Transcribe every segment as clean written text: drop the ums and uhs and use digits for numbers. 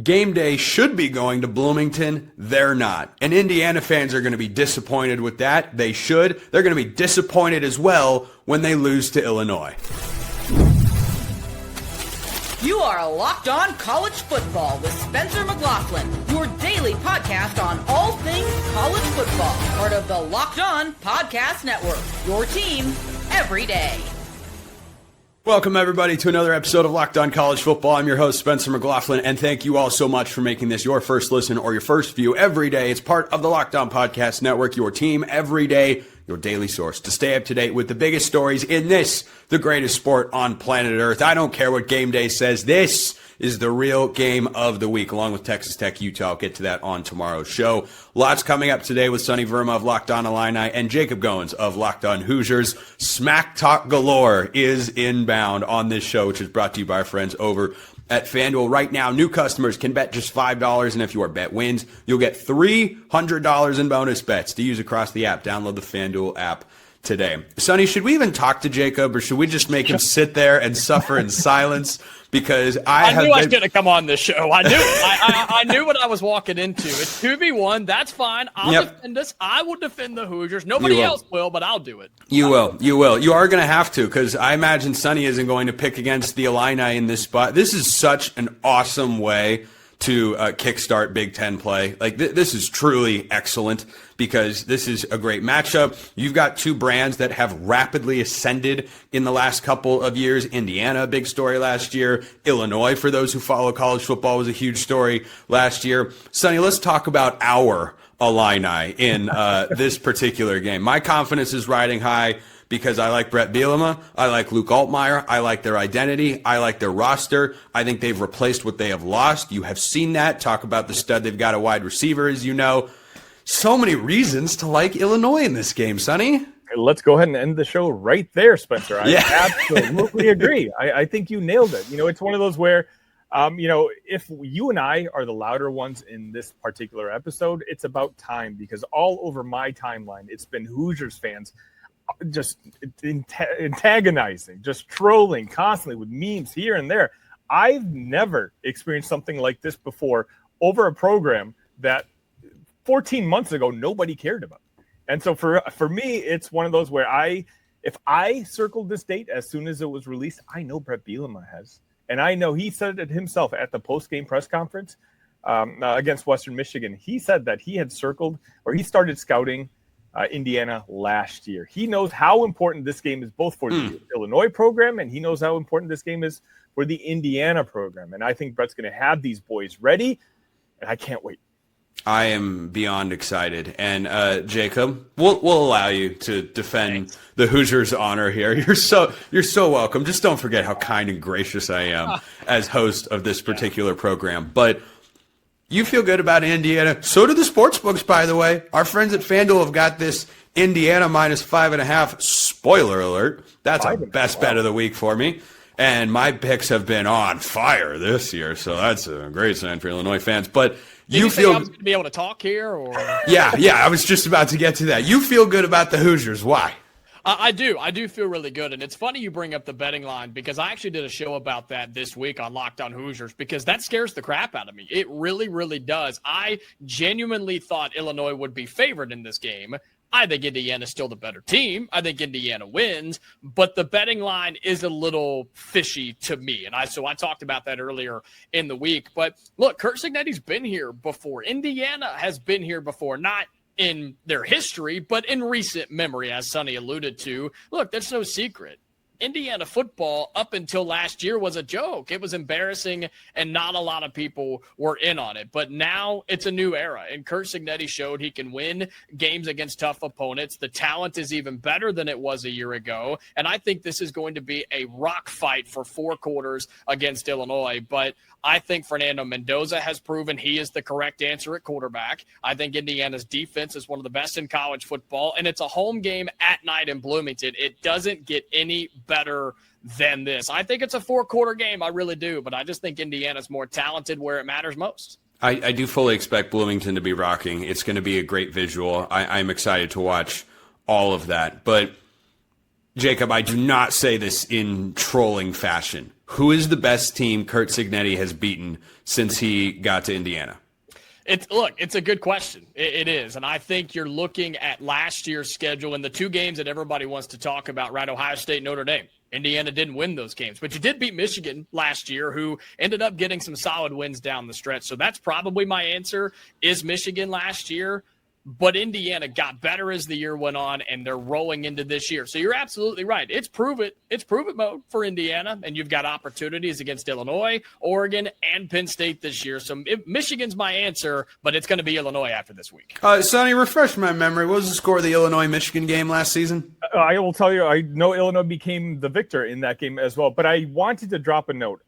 game day should be going to Bloomington. They're not. And Indiana fans are going to be disappointed with that. They should. They're going to be disappointed as well when they lose to Illinois. You are Locked On College Football with Spencer McLaughlin, your daily podcast on all things college football. Part of the Locked On Podcast Network, your team every day. Welcome, everybody, to another episode of Locked On College Football. I'm your host, Spencer McLaughlin, and thank you all so much for making this your first listen or your first view every day. It's part of the Locked On Podcast Network, your team every day, your daily source to stay up to date with the biggest stories in this, the greatest sport on planet Earth. I don't care what game day says. This is the real game of the week, along with Texas Tech, Utah. I'll get to that on tomorrow's show. Lots coming up today with Sonny Verma of Locked On Illini and Jacob Goins of Locked On Hoosiers. Smack talk galore is inbound on this show, which is brought to you by our friends over at FanDuel. Right now, new customers can bet just $5, and if your bet wins, you'll get $300 in bonus bets to use across the app. Download the FanDuel app today. Sonny, should we even talk to Jacob, or should we just make him sit there and suffer in silence? Because I knew I was going to come on this show. I knew I knew what I was walking into. It's 2v1. That's fine. I'll defend us. I will defend the Hoosiers. Nobody else will, but I'll do it. You will. You are going to have to, because I imagine Sonny isn't going to pick against the Illini in this spot. This is such an awesome way to kickstart Big Ten play. Like, this is truly excellent, because this is a great matchup. You've got two brands that have rapidly ascended in the last couple of years. Indiana, a big story last year. Illinois, for those who follow college football, was a huge story last year. Sonny, let's talk about our Illini in this particular game. My confidence is riding high, because I like Bret Bielema, I like Luke Altmyer, I like their identity, I like their roster. I think they've replaced what they have lost. You have seen that. Talk about the stud they've got a wide receiver, as you know. So many reasons to like Illinois in this game, Sonny. Let's go ahead and end the show right there, Spencer. I absolutely agree. I think you nailed it. It's one of those where, if you and I are the louder ones in this particular episode, it's about time, because all over my timeline, it's been Hoosiers fans just antagonizing, just trolling constantly with memes here and there. I've never experienced something like this before over a program that 14 months ago nobody cared about. And so for me, it's one of those where if I circled this date as soon as it was released, I know Bret Bielema has. And I know he said it himself at the post-game press conference against Western Michigan. He said that he had circled, or he started scouting Indiana last year. He knows how important this game is, both for the Illinois program, and he knows how important this game is for the Indiana program. And I think Bret's going to have these boys ready, and I can't wait. I am beyond excited. And Jacob, we'll allow you to defend the Hoosiers' honor here. You're so welcome. Just don't forget how kind and gracious I am as host of this particular program. But you feel good about Indiana. So do the sportsbooks, by the way. Our friends at FanDuel have got this Indiana minus 5.5. Spoiler alert. That's our best bet of the week for me. And my picks have been on fire this year, so that's a great sign for Illinois fans. But you feel I was going to be able to talk here, or yeah, I was just about to get to that. You feel good about the Hoosiers. Why? I do feel really good. And it's funny you bring up the betting line, because I actually did a show about that this week on Locked On Hoosiers, because that scares the crap out of me. It really, really does. I genuinely thought Illinois would be favored in this game. I think Indiana's still the better team. I think Indiana wins, but the betting line is a little fishy to me. And so I talked about that earlier in the week. But look, Cignetti's been here before. Indiana has been here before, not in their history, but in recent memory, as Sonny alluded to. Look, there's no secret. Indiana football up until last year was a joke. It was embarrassing, and not a lot of people were in on it. But now it's a new era, and Cignetti showed he can win games against tough opponents. The talent is even better than it was a year ago, and I think this is going to be a rock fight for 4 quarters against Illinois. But I think Fernando Mendoza has proven he is the correct answer at quarterback. I think Indiana's defense is one of the best in college football, and it's a home game at night in Bloomington. It doesn't get any better than this. I think it's a 4-quarter game. I really do, but I just think Indiana's more talented where it matters most. I do fully expect Bloomington to be rocking. It's going to be a great visual. I'm excited to watch all of that. But, Jacob, I do not say this in trolling fashion. who is the best team Curt Cignetti has beaten since he got to Indiana? It's a good question. It is. And I think you're looking at last year's schedule and the two games that everybody wants to talk about, right? Ohio State, Notre Dame. Indiana didn't win those games, but you did beat Michigan last year, who ended up getting some solid wins down the stretch. So that's probably my answer, is Michigan last year. But Indiana got better as the year went on, and they're rolling into this year. So you're absolutely right. It's prove it mode for Indiana, and you've got opportunities against Illinois, Oregon, and Penn State this year. So Michigan's my answer, but it's going to be Illinois after this week. Sonny, refresh my memory. What was the score of the Illinois-Michigan game last season? I will tell you, I know Illinois became the victor in that game as well, but I wanted to drop a note.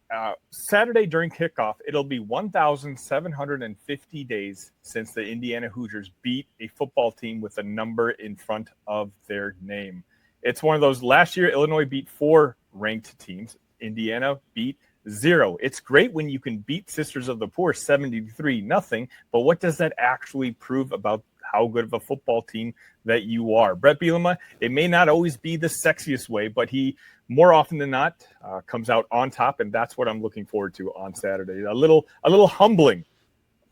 Saturday during kickoff, it'll be 1,750 days since the Indiana Hoosiers beat a football team with a number in front of their name. It's one of those. Last year, Illinois beat 4 ranked teams. Indiana beat 0. It's great when you can beat Sisters of the Poor 73-0, but what does that actually prove about how good of a football team that you are? Bret Bielema, it may not always be the sexiest way, but he more often than not comes out on top, and that's what I'm looking forward to on Saturday. A little humbling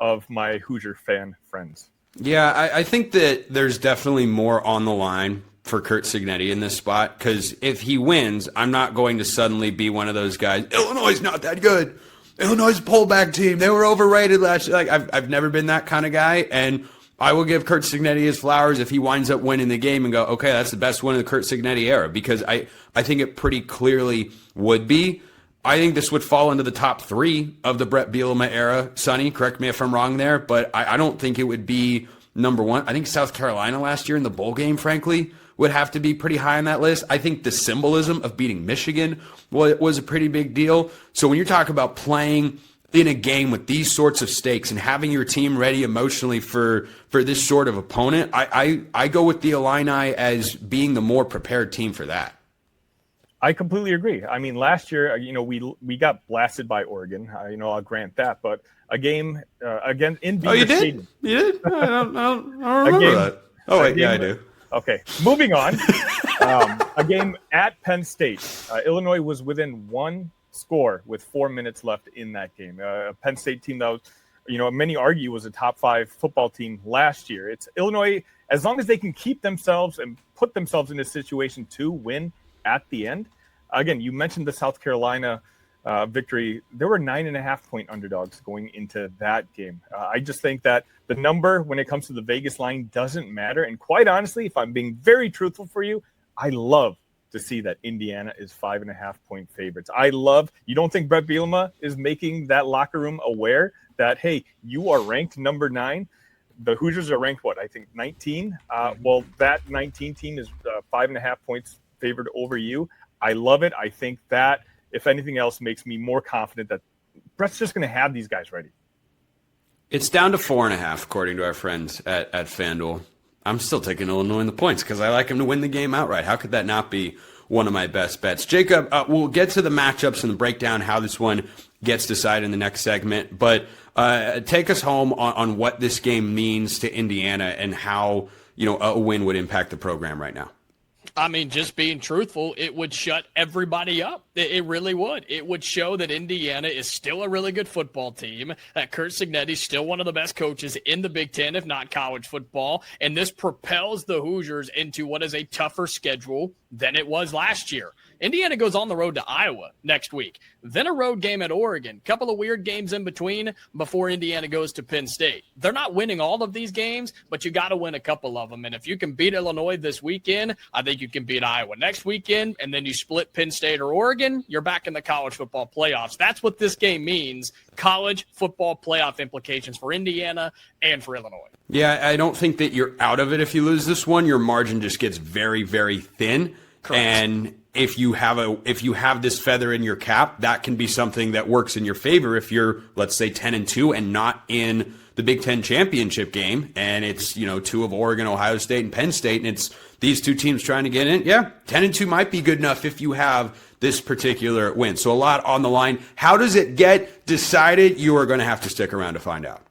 of my Hoosier fan friends. Yeah, I think that there's definitely more on the line for Curt Cignetti in this spot, because if he wins, I'm not going to suddenly be one of those guys, Illinois is not that good. Illinois is a pullback team. They were overrated last year. Like, I've never been that kind of guy, and I will give Curt Cignetti his flowers if he winds up winning the game and go, okay, that's the best win of the Curt Cignetti era, because I think it pretty clearly would be. I think this would fall into the top 3 of the Bret Bielema era. Sonny, correct me if I'm wrong there, but I don't think it would be number 1. I think South Carolina last year in the bowl game, frankly, would have to be pretty high on that list. I think the symbolism of beating Michigan was a pretty big deal. So when you're talking about playing in a game with these sorts of stakes and having your team ready emotionally for this sort of opponent, I go with the Illini as being the more prepared team for that. I completely agree. I mean, last year, we got blasted by Oregon. I'll grant that, but a game again in Beaver you did? Stadium. You did? I don't remember that. Oh wait, yeah, I do. Okay, moving on. A game at Penn State. Illinois was within 1 score with 4 minutes left in that game. A Penn State team that was, many argue was a top 5 football team last year. It's Illinois, as long as they can keep themselves and put themselves in a situation to win at the end. Again, you mentioned the South Carolina victory. There were 9.5-point underdogs going into that game. I just think that the number when it comes to the Vegas line doesn't matter. And quite honestly, if I'm being very truthful for you, I love to see that Indiana is 5.5-point favorites. You don't think Bret Bielema is making that locker room aware that, hey, you are ranked number 9. The Hoosiers are ranked, I think 19. Well, that 19 team is 5.5 points favored over you. I love it. I think that, if anything else, makes me more confident that Bret's just going to have these guys ready. It's down to 4.5, according to our friends at FanDuel. I'm still taking Illinois in the points because I like them to win the game outright. How could that not be one of my best bets? Jacob, we'll get to the matchups and the breakdown, how this one gets decided in the next segment. But take us home on what this game means to Indiana and how a win would impact the program right now. I mean, just being truthful, it would shut everybody up. It really would. It would show that Indiana is still a really good football team, that Curt Cignetti is still one of the best coaches in the Big Ten, if not college football, and this propels the Hoosiers into what is a tougher schedule than it was last year. Indiana goes on the road to Iowa next week, then a road game at Oregon, couple of weird games in between before Indiana goes to Penn State. They're not winning all of these games, but you got to win a couple of them. And if you can beat Illinois this weekend, I think you can beat Iowa next weekend, and then you split Penn State or Oregon, you're back in the college football playoffs. That's what this game means, college football playoff implications for Indiana and for Illinois. Yeah, I don't think that you're out of it if you lose this one. Your margin just gets very, very thin. Correct. And if you have this feather in your cap, that can be something that works in your favor if you're, let's say, 10-2 and not in the Big Ten championship game, and it's 2 of Oregon, Ohio State, and Penn State, and it's these 2 teams trying to get in. Yeah, 10-2 might be good enough if you have this particular win. So a lot on the line. How does it get decided? You are going to have to stick around to find out.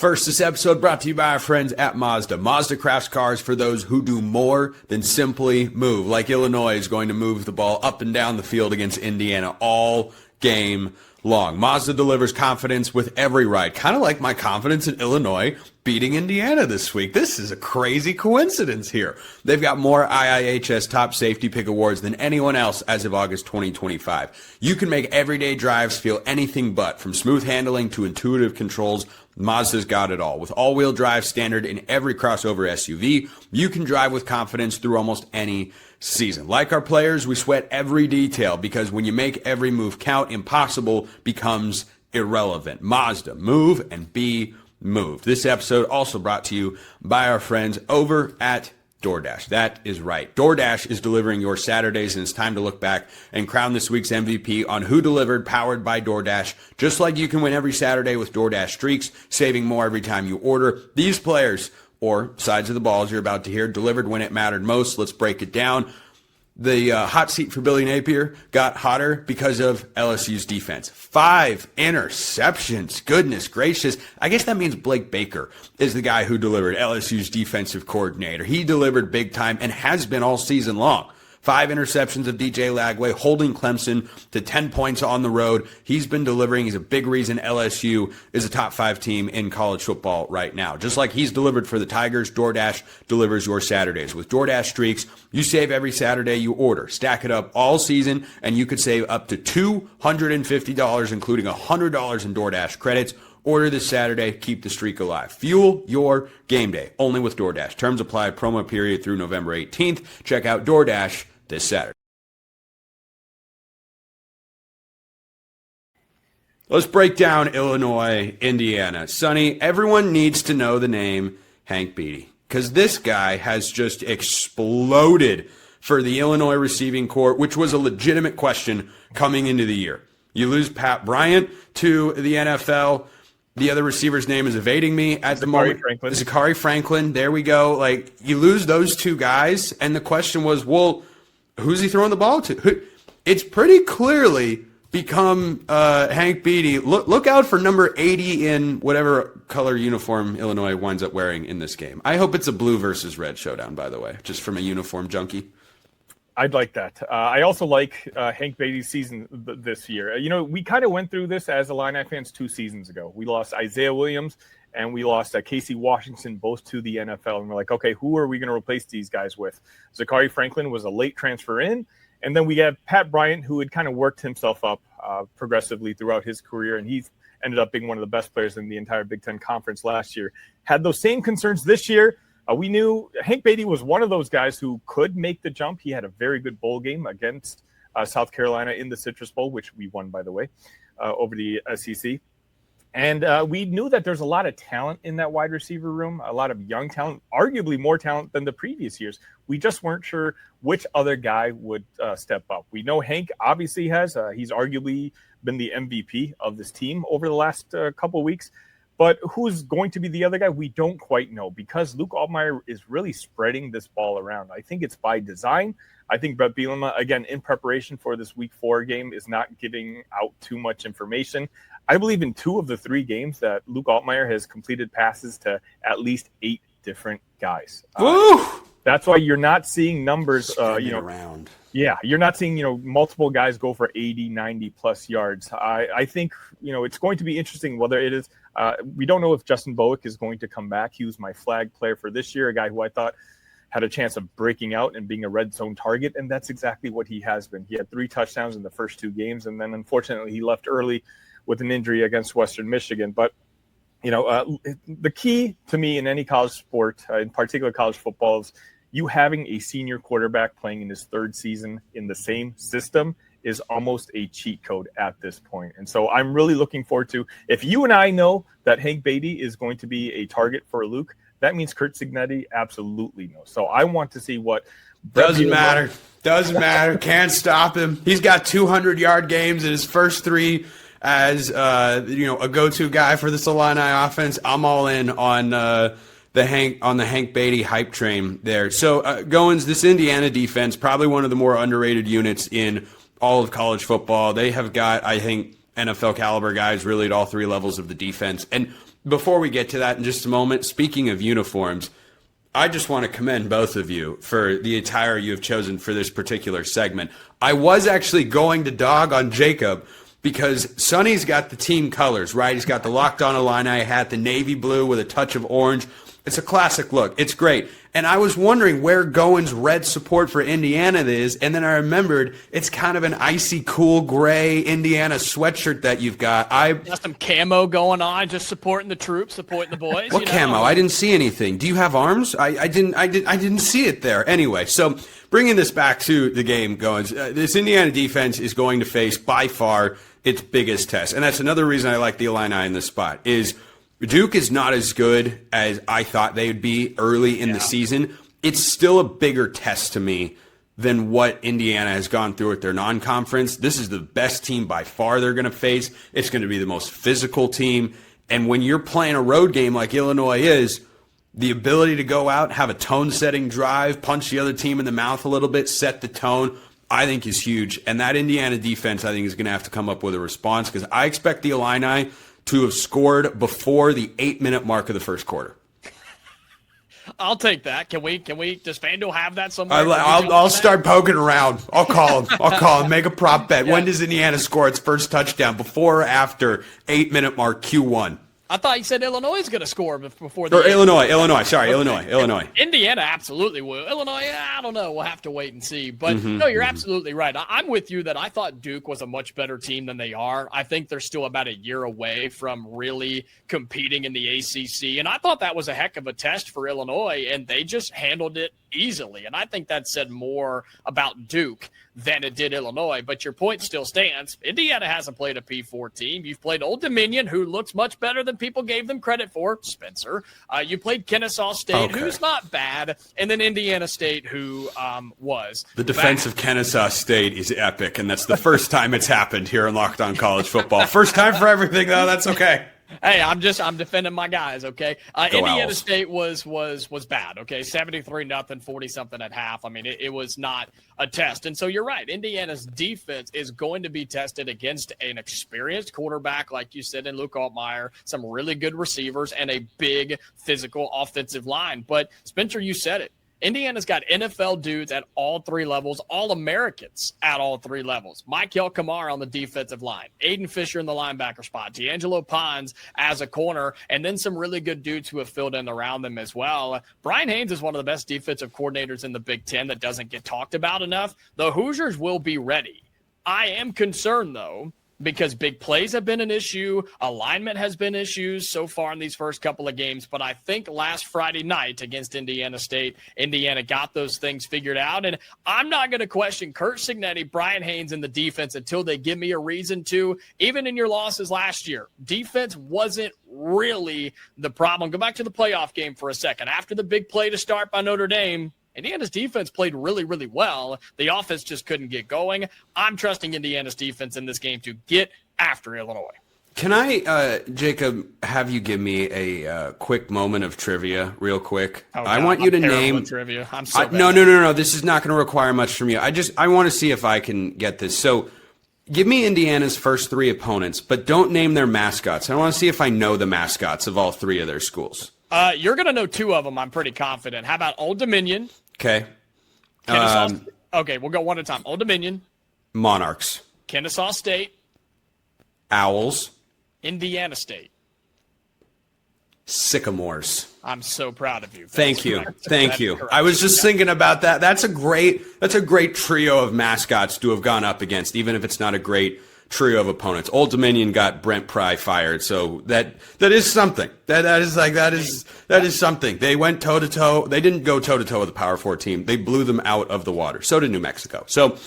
First, this episode brought to you by our friends at Mazda. Mazda crafts cars for those who do more than simply move. Like Illinois is going to move the ball up and down the field against Indiana all game long. Mazda delivers confidence with every ride. Kind of like my confidence in Illinois beating Indiana this week. This is a crazy coincidence here. They've got more IIHS top safety pick awards than anyone else as of August 2025. You can make everyday drives feel anything but. From smooth handling to intuitive controls, Mazda's got it all. With all-wheel drive standard in every crossover SUV, you can drive with confidence through almost any season. Like our players, we sweat every detail because when you make every move count, impossible becomes irrelevant. Mazda, move and be moved. This episode also brought to you by our friends over at DoorDash. That is right. DoorDash is delivering your Saturdays, and it's time to look back and crown this week's MVP on Who Delivered, powered by DoorDash. Just like you can win every Saturday with DoorDash Streaks, saving more every time you order. These players, or sides of the balls you're about to hear, delivered when it mattered most. Let's break it down. The hot seat for Billy Napier got hotter because of LSU's defense. 5 interceptions. Goodness gracious. I guess that means Blake Baker is the guy who delivered, LSU's defensive coordinator. He delivered big time and has been all season long. 5 interceptions of DJ Lagway, holding Clemson to 10 points on the road. He's been delivering. He's a big reason LSU is a top 5 team in college football right now. Just like he's delivered for the Tigers, DoorDash delivers your Saturdays. With DoorDash Streaks, you save every Saturday you order. Stack it up all season, and you could save up to $250, including $100 in DoorDash credits. Order this Saturday. Keep the streak alive. Fuel your game day. Only with DoorDash. Terms apply. Promo period through November 18th. Check out DoorDash this Saturday. Let's break down Illinois, Indiana. Sonny, everyone needs to know the name Hank Beatty because this guy has just exploded for the Illinois receiving corps, which was a legitimate question coming into the year. You lose Pat Bryant to the NFL. The other receiver's name is evading me at the moment. Zachary Franklin. There we go. Like, you lose those two guys, and the question was, well, who's he throwing the ball to? It's pretty clearly become Hank Beatty. Look out for number 80 in whatever color uniform Illinois winds up wearing in this game. I hope it's a blue versus red showdown, by the way, just from a uniform junkie. I'd like that. I also like Hank Beatty's season this year. You know, we kind of went through this as Illini fans 2 seasons ago. We lost Isaiah Williams and we lost Casey Washington, both to the NFL. And we're like, okay, who are we going to replace these guys with? Zachary Franklin was a late transfer in. And then we have Pat Bryant, who had kind of worked himself up progressively throughout his career. And he's ended up being one of the best players in the entire Big Ten Conference last year. Had those same concerns this year. We knew Hank Beatty was one of those guys who could make the jump. He had a very good bowl game against South Carolina in the Citrus Bowl, which we won, by the way, over the SEC. And we knew that there's a lot of talent in that wide receiver room, a lot of young talent, arguably more talent than the previous years. We just weren't sure which other guy would step up. We know Hank obviously has. He's arguably been the MVP of this team over the last couple of weeks. But who's going to be the other guy? We don't quite know because Luke Altmyer is really spreading this ball around. I think it's by design. I think Bret Bielema, again, in preparation for this Week 4 game, is not giving out too much information. I believe in 2 of the 3 games that Luke Altmyer has completed passes to at least 8 different guys. That's why you're not seeing numbers, around. Yeah, you're not seeing, multiple guys go for 80, 90 plus yards. I think, it's going to be interesting whether it is. We don't know if Justin Bowick is going to come back. He was my flag player for this year, a guy who I thought had a chance of breaking out and being a red zone target, and that's exactly what he has been. He had 3 touchdowns in the first 2 games, and then unfortunately he left early with an injury against Western Michigan. But, the key to me in any college sport, in particular college football, is you having a senior quarterback playing in his 3rd season in the same system is almost a cheat code at this point. And so I'm really looking forward to, if you and I know that Hank Beatty is going to be a target for Luke, that means Curt Cignetti absolutely knows. So I want to see what Doesn't matter. Can't stop him. He's got 200-yard games in his first 3 as a go-to guy for this Illini offense. I'm all in on the Hank Beatty hype train there. So Goins, this Indiana defense, probably one of the more underrated units in all of college football. They have got, I think, NFL caliber guys really at all 3 levels of the defense. And before we get to that in just a moment, speaking of uniforms, I just want to commend both of you for the attire you have chosen for this particular segment. I was actually going to dog on Jacob because Sonny's got the team colors, right? He's got the Locked On Illini hat, the navy blue with a touch of orange. It's a classic look. It's great. And I was wondering where Goins' red support for Indiana is, and then I remembered it's kind of an icy cool gray Indiana sweatshirt that you've got. Got some camo going on, just supporting the troops, supporting the boys. What camo? I didn't see anything. Do you have arms? I didn't see it there. Anyway, so bringing this back to the game, Goins, this Indiana defense is going to face by far its biggest test, and that's another reason I like the Illini in this spot is Duke is not as good as I thought they would be early in the season. It's still a bigger test to me than what Indiana has gone through with their non-conference. This is the best team by far they're going to face. It's going to be the most physical team. And when you're playing a road game like Illinois is, the ability to go out, have a tone-setting drive, punch the other team in the mouth a little bit, set the tone, I think is huge. And that Indiana defense, I think, is going to have to come up with a response because I expect the Illini to have scored before the 8-minute mark of the first quarter. I'll take that. Can we? Does FanDuel have that somewhere? I'll start poking around. I'll call him. Make a prop bet. Yeah. When does Indiana score its first touchdown? Before or after 8-minute mark Q1? I thought you said Illinois is going to score before the. Or Illinois. Sorry, okay. Illinois. Indiana absolutely will. Illinois, I don't know. We'll have to wait and see. But no, you're absolutely right. I'm with you that I thought Duke was a much better team than they are. I think they're still about a year away from really competing in the ACC. And I thought that was a heck of a test for Illinois, and they just handled it easily. And I think that said more about Duke than it did Illinois. But your point still stands. Indiana hasn't played a P4 team. You've played Old Dominion, who looks much better than people gave them credit for, Spencer. You played Kennesaw State, who's not bad, and then Indiana State, who was the defense of Kennesaw State is epic, and that's the first time it's happened here in Locked On College Football. First time for everything, though. That's okay. Hey, I'm defending my guys, okay? Indiana Owls. State was bad, okay? 73-0, 40-something at half. I mean, it was not a test. And so you're right. Indiana's defense is going to be tested against an experienced quarterback, like you said, in Luke Altmyer, some really good receivers, and a big physical offensive line. But, Spencer, you said it. Indiana's got NFL dudes at all three levels, All-Americans at all three levels. Michael Kamara on the defensive line, Aiden Fisher in the linebacker spot, D'Angelo Pons as a corner, and then some really good dudes who have filled in around them as well. Brian Haynes is one of the best defensive coordinators in the Big Ten that doesn't get talked about enough. The Hoosiers will be ready. I am concerned, though, because big plays have been an issue. Alignment has been issues so far in these first couple of games. But I think last Friday night against Indiana State, Indiana got those things figured out. And I'm not going to question Kurt Cignetti, Brian Haynes, and the defense until they give me a reason to. Even in your losses last year, defense wasn't really the problem. Go back to the playoff game for a second. After the big play to start by Notre Dame, Indiana's defense played really, really well. The offense just couldn't get going. I'm trusting Indiana's defense in this game to get after Illinois. Can I, Jacob, have you give me a quick moment of trivia real quick? Oh, I want you to name trivia. I'm so bad. No. This is not going to require much from you. I want to see if I can get this. So give me Indiana's first three opponents, but don't name their mascots. I want to see if I know the mascots of all three of their schools. You're going to know two of them, I'm pretty confident. How about Old Dominion? Okay. Okay, we'll go one at a time. Old Dominion. Monarchs. Kennesaw State. Owls. Indiana State. Sycamores. I'm so proud of you. Thank you. I was just thinking about that. That's a great trio of mascots to have gone up against, even if it's not a great trio of opponents. Old Dominion got Brent Pry fired, so that is something. That is something. They went toe to toe. They didn't go toe to toe with the Power 4 team. They blew them out of the water. So did New Mexico. So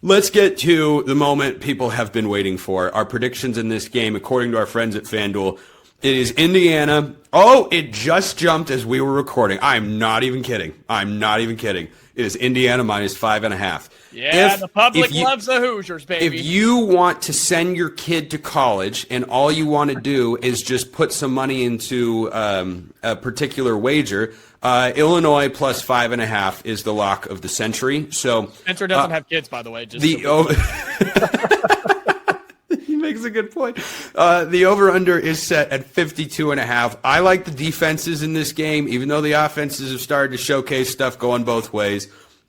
let's get to the moment people have been waiting for. Our predictions in this game, according to our friends at FanDuel, it is Indiana. Oh, it just jumped as we were recording. I'm not even kidding. It is Indiana minus 5.5. Yeah, the public loves the Hoosiers, baby. If you want to send your kid to college and all you want to do is just put some money into a particular wager, Illinois plus 5.5 is the lock of the century. So Spencer doesn't have kids, by the way. makes a good point. The over-under is set at 52.5. I like the defenses in this game, even though the offenses have started to showcase stuff going both ways.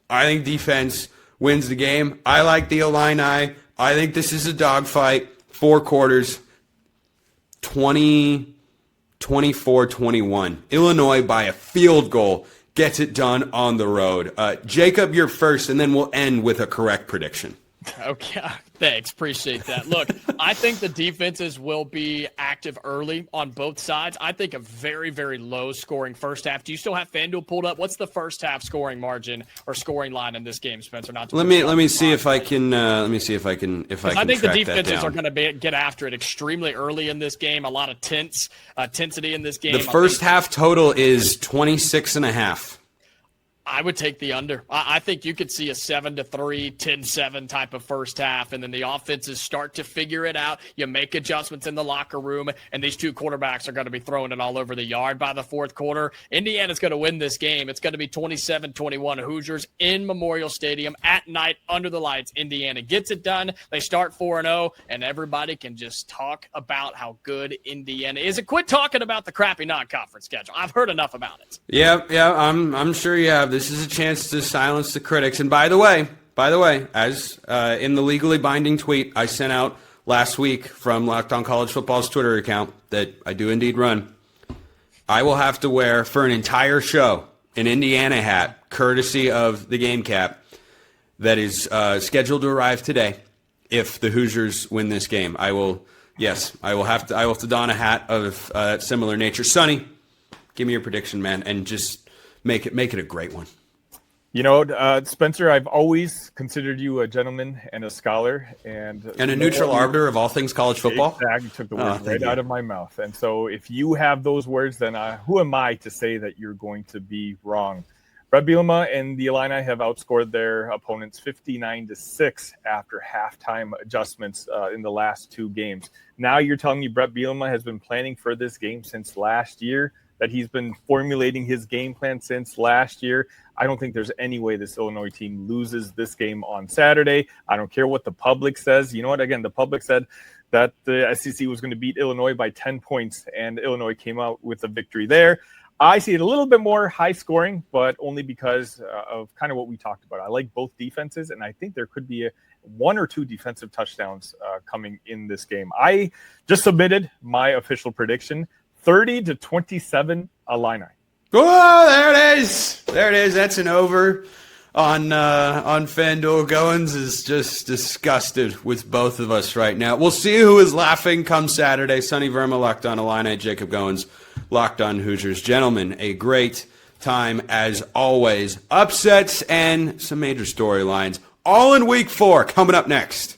I think defense wins the game. I like the Illini. I think this is a dogfight. 4 quarters, 24-21. Illinois by a field goal gets it done on the road. Jacob, you're first, and then we'll end with a correct prediction. Okay, thanks. Appreciate that. Look, I think the defenses will be active early on both sides. I think a very, very low scoring first half. Do you still have FanDuel pulled up? What's the first half scoring margin or scoring line in this game, Spencer? Let me see if I can. I think the defenses are going to get after it extremely early in this game. A lot of tensity in this game. The first half total is 26.5. I would take the under. I think you could see a 7-3, 10-7 type of first half, and then the offenses start to figure it out. You make adjustments in the locker room, and these two quarterbacks are going to be throwing it all over the yard by the fourth quarter. Indiana's going to win this game. It's going to be 27-21 Hoosiers in Memorial Stadium at night under the lights. Indiana gets it done. They start 4-0, and everybody can just talk about how good Indiana is. And quit talking about the crappy non-conference schedule. I've heard enough about it. Yeah, I'm sure you have. This is a chance to silence the critics. And by the way, as in the legally binding tweet I sent out last week from Locked On College Football's Twitter account that I do indeed run, I will have to wear for an entire show an Indiana hat, courtesy of the game cap, that is scheduled to arrive today if the Hoosiers win this game. I will have to don a hat of similar nature. Sonny, give me your prediction, man, and just make it a great one. You know, Spencer, I've always considered you a gentleman and a scholar and a neutral arbiter of all things college football. Exactly, took the words right out of my mouth. And so, if you have those words, then who am I to say that you're going to be wrong? Bret Bielema and the Illini have outscored their opponents 59-6 after halftime adjustments in the last 2 games. Now you're telling me Bret Bielema has been planning for this game since last year, that he's been formulating his game plan since last year. I don't think there's any way this Illinois team loses this game on Saturday. I don't care what the public says. You know what? Again, the public said that the SEC was going to beat Illinois by 10 points, and Illinois came out with a victory there. I see it a little bit more high scoring, but only because of kind of what we talked about. I like both defenses, and I think there could be 1 or 2 defensive touchdowns coming in this game. I just submitted my official prediction, 30-27 Illini. Oh, there it is. There it is. That's an over on FanDuel. Goins is just disgusted with both of us right now. We'll see who is laughing come Saturday. Sonny Verma, Locked On Illini. Jacob Goins, Locked On Hoosiers. Gentlemen, a great time as always. Upsets and some major storylines. All in week 4 coming up next.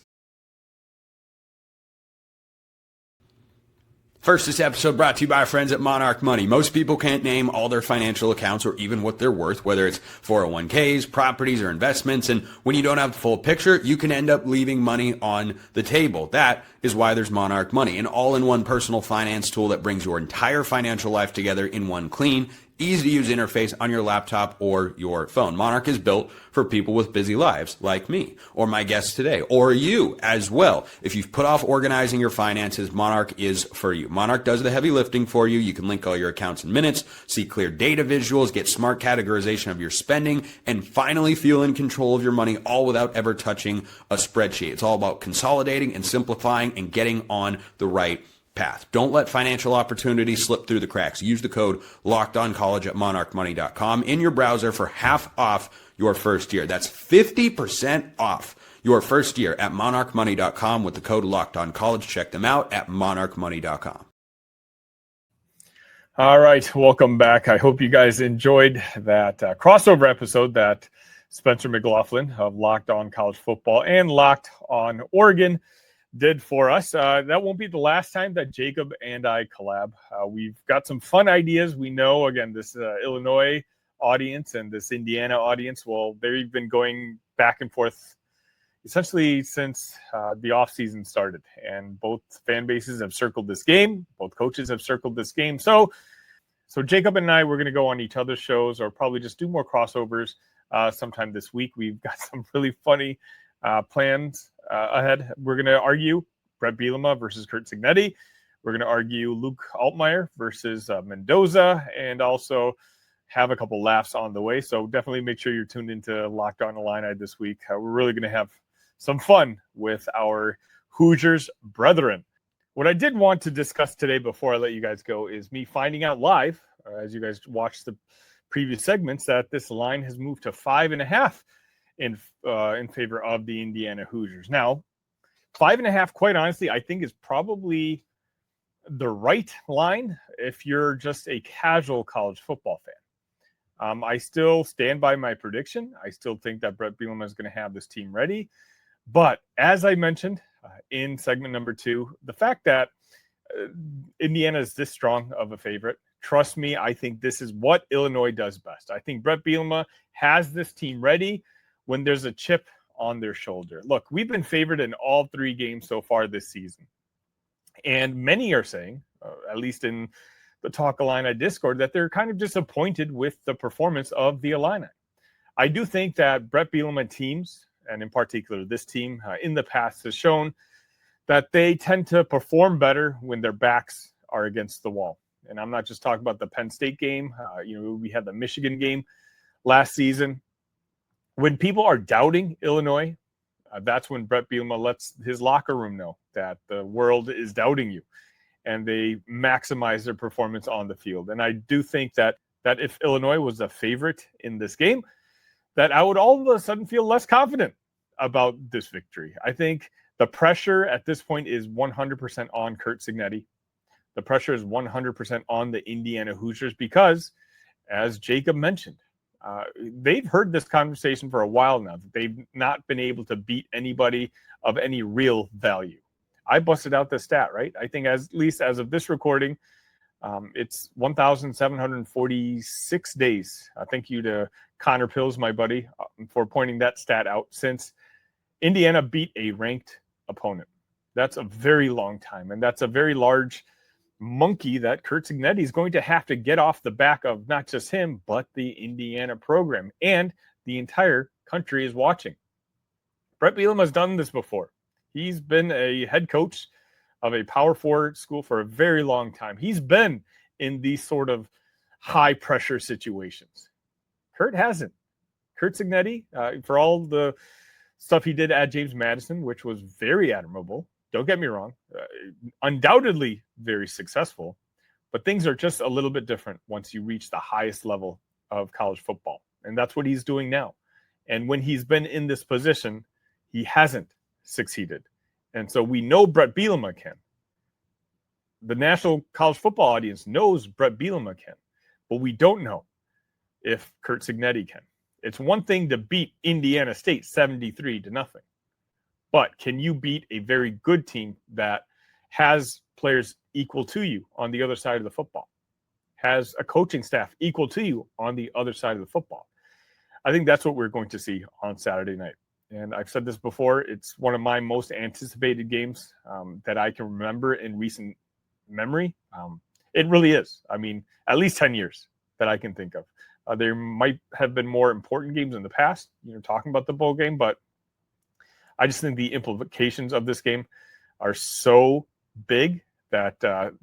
First, this episode brought to you by our friends at Monarch Money. Most people can't name all their financial accounts or even what they're worth, whether it's 401ks, properties, or investments. And when you don't have the full picture, you can end up leaving money on the table. That is why there's Monarch Money, an all-in-one personal finance tool that brings your entire financial life together in one clean, easy-to-use interface on your laptop or your phone. Monarch is built for people with busy lives like me or my guest today or you as well. If you've put off organizing your finances, Monarch is for you. Monarch does the heavy lifting for you. You can link all your accounts in minutes, see clear data visuals, get smart categorization of your spending, and finally feel in control of your money, all without ever touching a spreadsheet. It's all about consolidating and simplifying and getting on the right path. Don't let financial opportunities slip through the cracks. Use the code LOCKEDONCollege at monarchmoney.com in your browser for half off your first year. That's 50% off your first year at monarchmoney.com with the code LOCKEDONCollege. Check them out at monarchmoney.com. All right, welcome back. I hope you guys enjoyed that crossover episode that Spencer McLaughlin of Locked On College Football and Locked On Oregon did for us. That won't be the last time that Jacob and I collab. We've got some fun ideas. We know, again, this Illinois audience and this Indiana audience, well, they've been going back and forth essentially since the offseason started. And both fan bases have circled this game. Both coaches have circled this game. So Jacob and I, we're going to go on each other's shows or probably just do more crossovers sometime this week. We've got some really funny plans ahead. We're going to argue Bret Bielema versus Curt Cignetti. We're going to argue Luke Altmyer versus Mendoza, and also have a couple laughs on the way. So definitely make sure you're tuned into Locked On Illini this week. We're really going to have some fun with our Hoosiers brethren. What I did want to discuss today before I let you guys go is me finding out live, as you guys watched the previous segments, that this line has moved to 5.5 in favor of the Indiana Hoosiers. Now, 5.5, quite honestly, I think is probably the right line if you're just a casual college football fan. I still stand by my prediction. I still think that Bret Bielema is going to have this team ready. But as I mentioned in segment number 2, the fact that Indiana is this strong of a favorite, trust me, I think this is what Illinois does best. I think Bret Bielema has this team ready when there's a chip on their shoulder. Look, we've been favored in all 3 games so far this season. And many are saying, at least in the Talk Illini Discord, that they're kind of disappointed with the performance of the Illini. I do think that Bret Bielema teams, and in particular this team, in the past has shown that they tend to perform better when their backs are against the wall. And I'm not just talking about the Penn State game. We had the Michigan game last season. When people are doubting Illinois, that's when Bret Bielema lets his locker room know that the world is doubting you, and they maximize their performance on the field. And I do think that if Illinois was a favorite in this game, that I would all of a sudden feel less confident about this victory. I think the pressure at this point is 100% on Curt Cignetti. The pressure is 100% on the Indiana Hoosiers because, as Jacob mentioned, they've heard this conversation for a while now, that they've not been able to beat anybody of any real value. I busted out the stat, right? I think at least as of this recording, it's 1,746 days. Thank you to Connor Pills, my buddy, for pointing that stat out, since Indiana beat a ranked opponent. That's a very long time, and that's a very large monkey that Curt Cignetti is going to have to get off the back of, not just him, but the Indiana program. And the entire country is watching. Bret Bielema has done this before. He's been a head coach of a Power 4 school for a very long time. He's been in these sort of high-pressure situations. Curt hasn't. Curt Cignetti, for all the stuff he did at James Madison, which was very admirable, don't get me wrong, undoubtedly very successful, but things are just a little bit different once you reach the highest level of college football. And that's what he's doing now. And when he's been in this position, he hasn't succeeded. And so we know Bret Bielema can. The national college football audience knows Bret Bielema can, but we don't know if Curt Cignetti can. It's one thing to beat Indiana State 73-0, but can you beat a very good team that has players equal to you on the other side of the football, has a coaching staff equal to you on the other side of the football? I think that's what we're going to see on Saturday night. And I've said this before, it's one of my most anticipated games that I can remember in recent memory. It really is. I mean, at least 10 years that I can think of. There might have been more important games in the past, talking about the bowl game, but I just think the implications of this game are so big that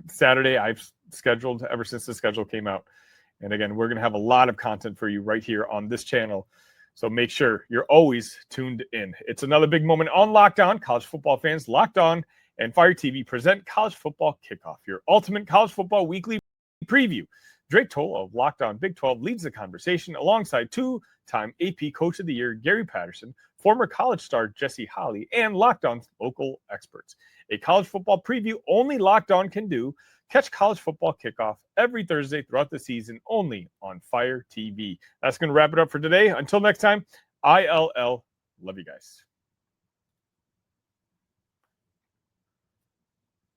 Saturday I've scheduled ever since the schedule came out. And again, we're going to have a lot of content for you right here on this channel. So make sure you're always tuned in. It's another big moment on Locked On. College football fans, Locked On and Fire TV present College Football Kickoff, your ultimate college football weekly preview. Drake Toll of Locked On Big 12 leads the conversation alongside two-time AP Coach of the Year Gary Patterson, former college star Jesse Holley, and Locked On's local experts. A college football preview only Locked On can do. Catch College Football Kickoff every Thursday throughout the season only on Fire TV. That's going to wrap it up for today. Until next time, ILL. Love you guys.